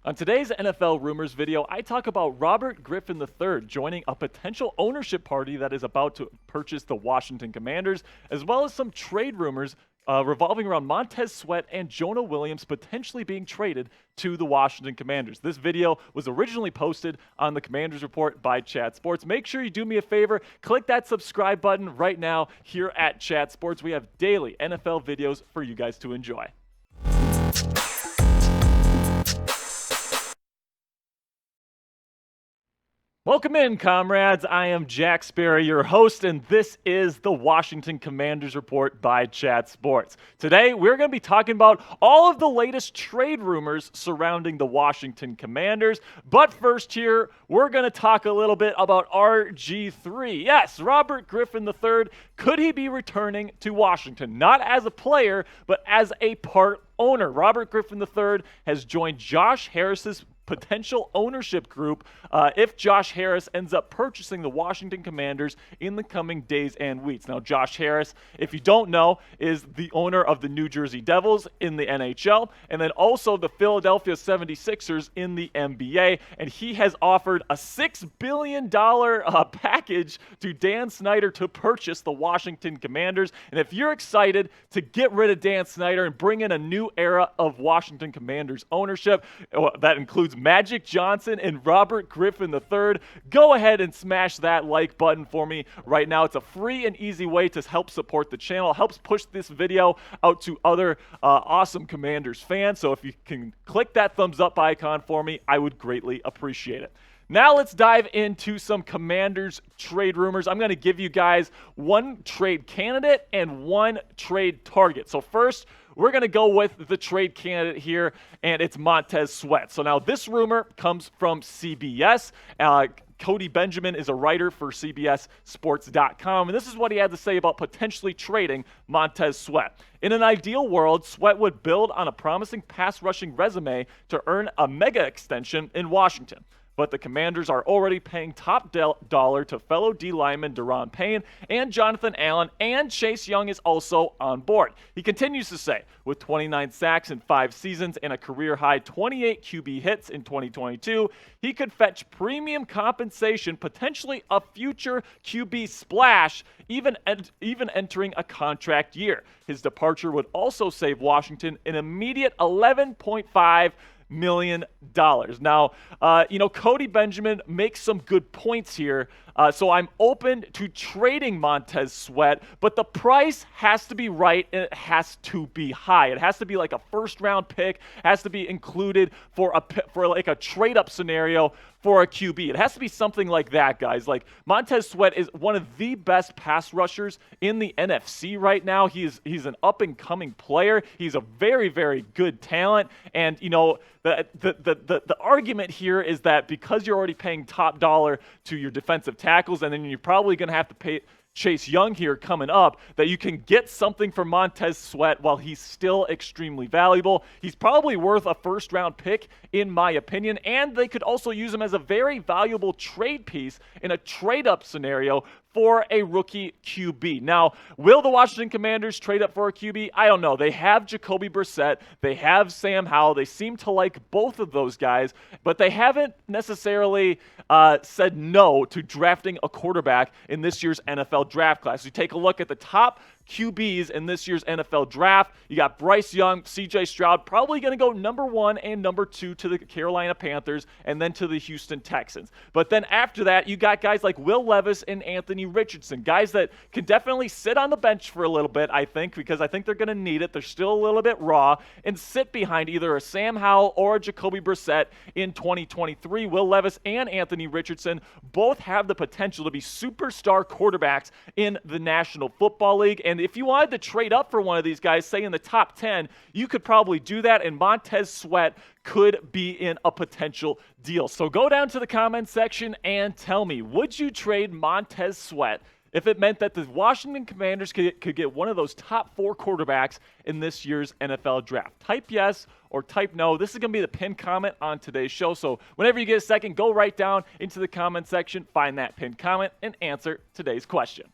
On today's NFL Rumors video, I talk about Robert Griffin III joining a potential ownership party that is about to purchase the Washington Commanders, as well as some trade rumors revolving around Montez Sweat and Jonah Williams potentially being traded to the Washington Commanders. This video was originally posted on the Commanders Report by Chat Sports. Make sure you do me a favor, click that subscribe button right now here at Chat Sports. We have daily NFL videos for you guys to enjoy. Welcome in, comrades. I am Jack Sperry, your host, and this is the Washington Commanders Report by Chat Sports. Today, we're going to be talking about all of the latest trade rumors surrounding the Washington Commanders. But first here, we're going to talk a little bit about RG3. Yes, Robert Griffin III. Could he be returning to Washington? Not as a player, but as a part owner. Robert Griffin III has joined Josh Harris's potential ownership group if Josh Harris ends up purchasing the Washington Commanders in the coming days and weeks. Now, Josh Harris, if you don't know, is the owner of the New Jersey Devils in the NHL and then also the Philadelphia 76ers in the NBA, and he has offered a $6 billion package to Dan Snyder to purchase the Washington Commanders. And if you're excited to get rid of Dan Snyder and bring in a new era of Washington Commanders ownership, that includes Magic Johnson and Robert Griffin III, go ahead and smash that like button for me right now. It's a free and easy way to help support the channel. It helps push this video out to other awesome Commanders fans. So if you can click that thumbs up icon for me, I would greatly appreciate it. Now let's dive into some Commanders trade rumors. I'm going to give you guys one trade candidate and one trade target. So first, we're going to go with the trade candidate here, and it's Montez Sweat. So now this rumor comes from CBS. Cody Benjamin is a writer for CBS Sports.com, and this is what he had to say about potentially trading Montez Sweat. In an ideal world, Sweat would build on a promising pass rushing resume to earn a mega extension in Washington. But the Commanders are already paying top dollar to fellow D lineman Daron Payne and Jonathan Allen, and Chase Young is also on board. He continues to say, with 29 sacks in 5 seasons and a career-high 28 QB hits in 2022, he could fetch premium compensation, potentially a future QB splash, even entering a contract year. His departure would also save Washington an immediate $11.5 million. Now, Cody Benjamin makes some good points here, so I'm open to trading Montez Sweat, but the price has to be right and it has to be high. It has to be like a first-round pick, has to be included for like a trade-up scenario for a QB. It has to be something like that, guys. Like, Montez Sweat is one of the best pass rushers in the NFC right now. He's an up-and-coming player. He's a very, very good talent, and the argument here is that because you're already paying top dollar to your defensive tackles, and then you're probably going to have to pay Chase Young here coming up, that you can get something for Montez Sweat while he's still extremely valuable. He's probably worth a first-round pick, in my opinion, and they could also use him as a very valuable trade piece in a trade-up scenario for a rookie QB. Now, will the Washington Commanders trade up for a QB? I don't know. They have Jacoby Brissett. They have Sam Howell. They seem to like both of those guys, but they haven't necessarily said no to drafting a quarterback in this year's NFL draft class. You take a look at the top QBs in this year's NFL draft. You got Bryce Young, CJ Stroud, probably going to go number 1 and number 2 to the Carolina Panthers and then to the Houston Texans. But then after that, you got guys like Will Levis and Anthony Richardson, guys that can definitely sit on the bench for a little bit, I think, because I think they're going to need it. They're still a little bit raw, and sit behind either a Sam Howell or a Jacoby Brissett in 2023. Will Levis and Anthony Richardson both have the potential to be superstar quarterbacks in the National Football League, and if you wanted to trade up for one of these guys, say in the top 10, you could probably do that, and Montez Sweat could be in a potential deal. So go down to the comment section and tell me, would you trade Montez Sweat if it meant that the Washington Commanders could get one of those top 4 quarterbacks in this year's NFL draft? Type yes or type no. This is going to be the pinned comment on today's show. So whenever you get a second, go right down into the comment section, find that pinned comment, and answer today's question.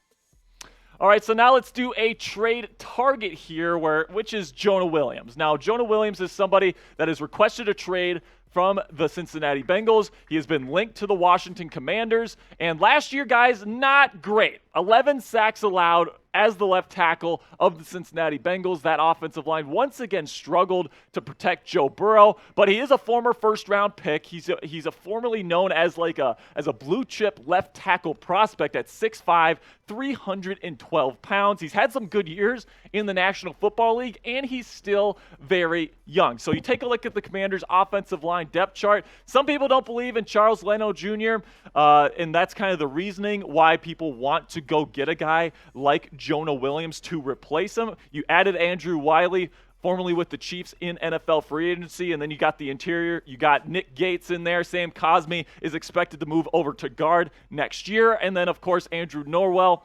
All right, so now let's do a trade target here, which is Jonah Williams. Now, Jonah Williams is somebody that has requested a trade from the Cincinnati Bengals. He has been linked to the Washington Commanders. And last year, guys, not great. 11 sacks allowed as the left tackle of the Cincinnati Bengals. That offensive line once again struggled to protect Joe Burrow, but he is a former first-round pick. He's a formerly known as a blue-chip left tackle prospect at 6'5", 312 pounds. He's had some good years in the National Football League, and he's still very young. So you take a look at the Commanders' offensive line depth chart. Some people don't believe in Charles Leno Jr., and that's kind of the reasoning why people want to go get a guy like Jonah Williams to replace him. You added Andrew Wiley, formerly with the Chiefs, in NFL free agency, and then you got the interior. You got Nick Gates in there. Sam Cosmi is expected to move over to guard next year, and then, of course, Andrew Norwell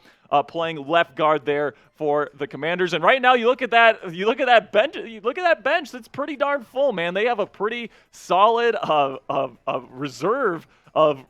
playing left guard there for the Commanders. And right now, you look at that bench. That's pretty darn full, man. They have a pretty solid reserve of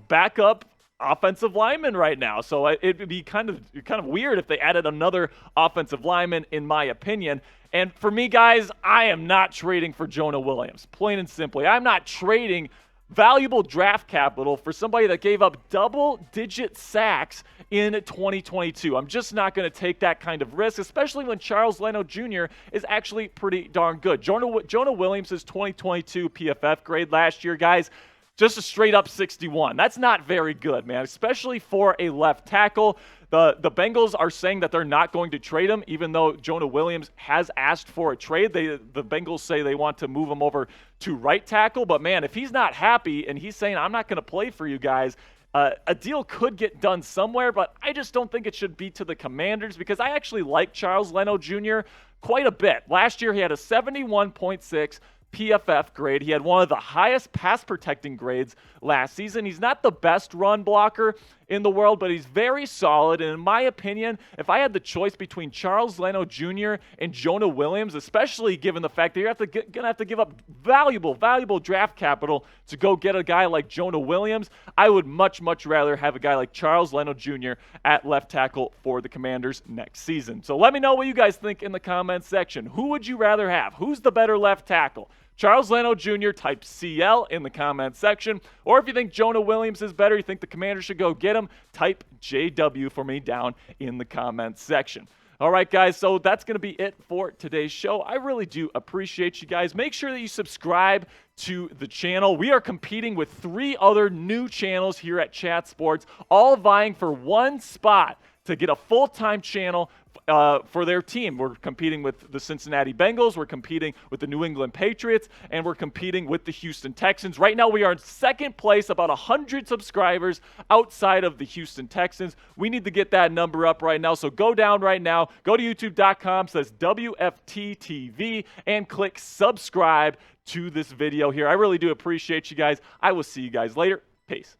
backup offensive linemen right now. So it would be kind of weird if they added another offensive lineman, in my opinion. And for me, guys, I am not trading for Jonah Williams, plain and simply. I'm not trading valuable draft capital for somebody that gave up double-digit sacks in 2022. I'm just not going to take that kind of risk, especially when Charles Leno Jr. is actually pretty darn good. Jonah Williams' 2022 PFF grade last year, guys, just a straight-up 61. That's not very good, man, especially for a left tackle. The Bengals are saying that they're not going to trade him, even though Jonah Williams has asked for a trade. The Bengals say they want to move him over to right tackle. But, man, if he's not happy and he's saying, I'm not going to play for you guys, a deal could get done somewhere. But I just don't think it should be to the Commanders, because I actually like Charles Leno Jr. quite a bit. Last year he had a 71.6 PFF grade. He had one of the highest pass protecting grades last season. He's not the best run blocker in the world, but he's very solid. And in my opinion, if I had the choice between Charles Leno Jr. and Jonah Williams, especially given the fact that you're going to have to give up valuable draft capital to go get a guy like Jonah Williams, I would much rather have a guy like Charles Leno Jr. at left tackle for the Commanders next season. So let me know what you guys think in the comments section. Who would you rather have? Who's the better left tackle? Charles Leno Jr., type CL in the comments section. Or if you think Jonah Williams is better, you think the Commanders should go get him, type JW for me down in the comments section. All right, guys, so that's going to be it for today's show. I really do appreciate you guys. Make sure that you subscribe to the channel. We are competing with 3 other new channels here at Chat Sports, all vying for one spot to get a full-time channel for their team. We're competing with the Cincinnati Bengals, we're competing with the New England Patriots, and we're competing with the Houston Texans. Right now, we are in second place, about 100 subscribers outside of the Houston Texans. We need to get that number up right now, so go down right now, go to youtube.com/WFTTV, and click subscribe to this video here. I really do appreciate you guys. I will see you guys later. Peace.